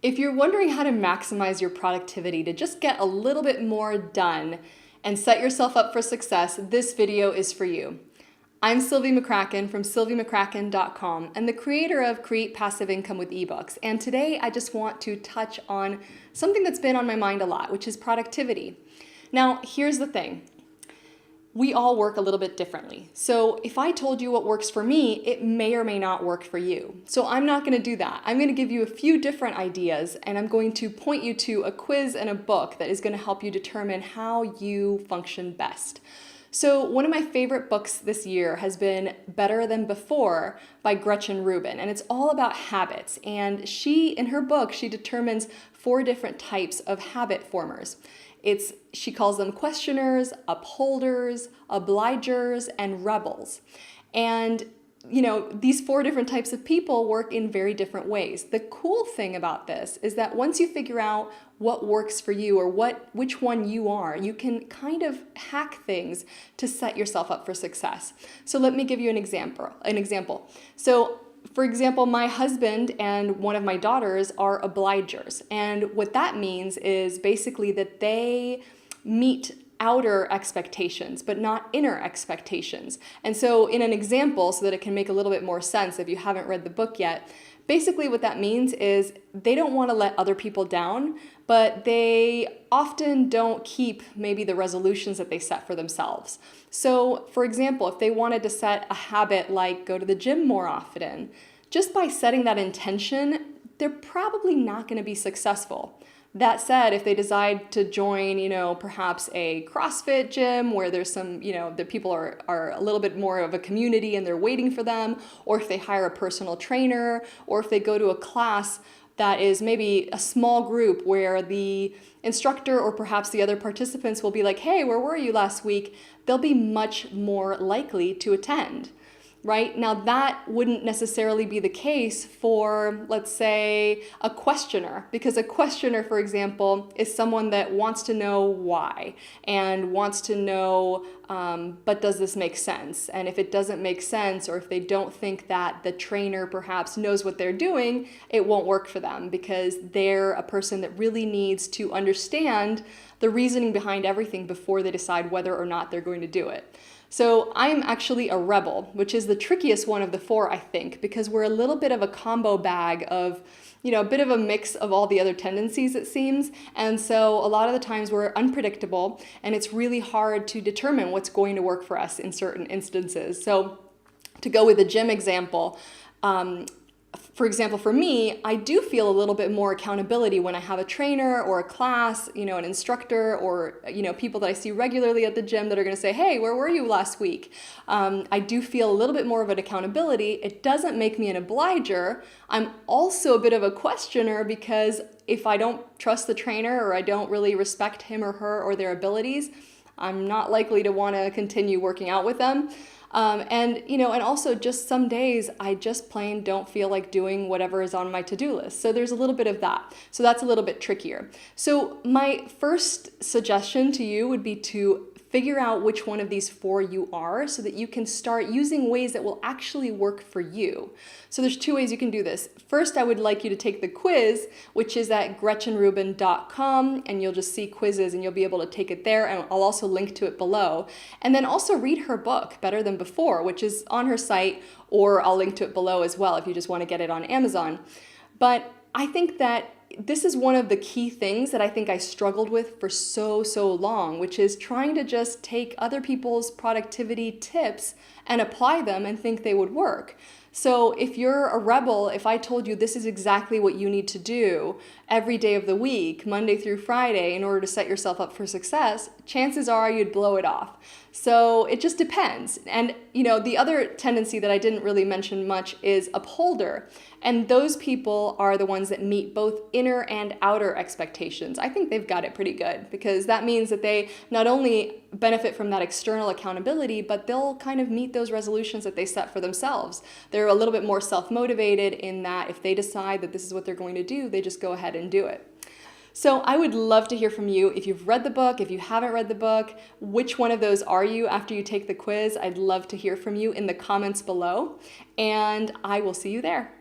If you're wondering how to maximize your productivity to just get a little bit more done and set yourself up for success, this video is for you. I'm Sylvie McCracken from sylviemccracken.com and the creator of Create Passive Income with eBooks. And today I just want to touch on something that's been on my mind a lot, which is productivity. Now, here's the thing. We all work a little bit differently. So if I told you what works for me, it may or may not work for you. So I'm not going to do that. I'm going to give you a few different ideas, and I'm going to point you to a quiz and a book that is going to help you determine how you function best. So one of my favorite books this year has been Better Than Before by Gretchen Rubin, and it's all about habits. And in her book, she determines 4 different types of habit formers. She calls them questioners, upholders, obligers, and rebels. And these 4 different types of people work in very different ways. The cool thing about this is that once you figure out what works for you or which one you are, you can kind of hack things to set yourself up for success. So let me give you an example. So for example, my husband and one of my daughters are obligers. And what that means is basically that they meet outer expectations, but not inner expectations. And so in an example, so that it can make a little bit more sense if you haven't read the book yet, basically what that means is they don't want to let other people down, but they often don't keep maybe the resolutions that they set for themselves. So for example, if they wanted to set a habit like go to the gym more often, just by setting that intention, they're probably not going to be successful. That said, if they decide to join, perhaps a CrossFit gym where there's some, the people are a little bit more of a community and they're waiting for them, or if they hire a personal trainer, or if they go to a class that is maybe a small group where the instructor or perhaps the other participants will be like, hey, where were you last week? They'll be much more likely to attend. Right? Now that wouldn't necessarily be the case for, let's say, a questioner, because a questioner, for example, is someone that wants to know why and wants to know, but does this make sense? And if it doesn't make sense, or if they don't think that the trainer perhaps knows what they're doing, it won't work for them because they're a person that really needs to understand the reasoning behind everything before they decide whether or not they're going to do it. So I'm actually a rebel, which is the trickiest one of the 4, I think, because we're a little bit of a combo bag of, a bit of a mix of all the other tendencies, it seems. And so a lot of the times we're unpredictable, and it's really hard to determine what's going to work for us in certain instances. So to go with the gym example, for example, for me, I do feel a little bit more accountability when I have a trainer or a class, an instructor, or, people that I see regularly at the gym that are going to say, hey, where were you last week? I do feel a little bit more of an accountability. It doesn't make me an obliger. I'm also a bit of a questioner because if I don't trust the trainer or I don't really respect him or her or their abilities, I'm not likely to want to continue working out with them. And also just some days I just plain don't feel like doing whatever is on my to-do list. So there's a little bit of that. So that's a little bit trickier. So my first suggestion to you would be to figure out which one of these 4 you are so that you can start using ways that will actually work for you. So there's 2 ways you can do this. First, I would like you to take the quiz, which is at gretchenrubin.com, and you'll just see quizzes and you'll be able to take it there, and I'll also link to it below. And then also read her book, Better Than Before, which is on her site, or I'll link to it below as well if you just want to get it on Amazon. But I think that this is one of the key things that I think I struggled with for so long, which is trying to just take other people's productivity tips and apply them and think they would work. So if you're a rebel, if I told you this is exactly what you need to do every day of the week, Monday through Friday, in order to set yourself up for success, chances are you'd blow it off. So it just depends. And the other tendency that I didn't really mention much is upholder. And those people are the ones that meet both inner and outer expectations. I think they've got it pretty good because that means that they not only benefit from that external accountability, but they'll kind of meet those resolutions that they set for themselves. They're a little bit more self-motivated in that if they decide that this is what they're going to do, they just go ahead and do it. So I would love to hear from you. If you've read the book, if you haven't read the book, which one of those are you after you take the quiz? I'd love to hear from you in the comments below, and I will see you there.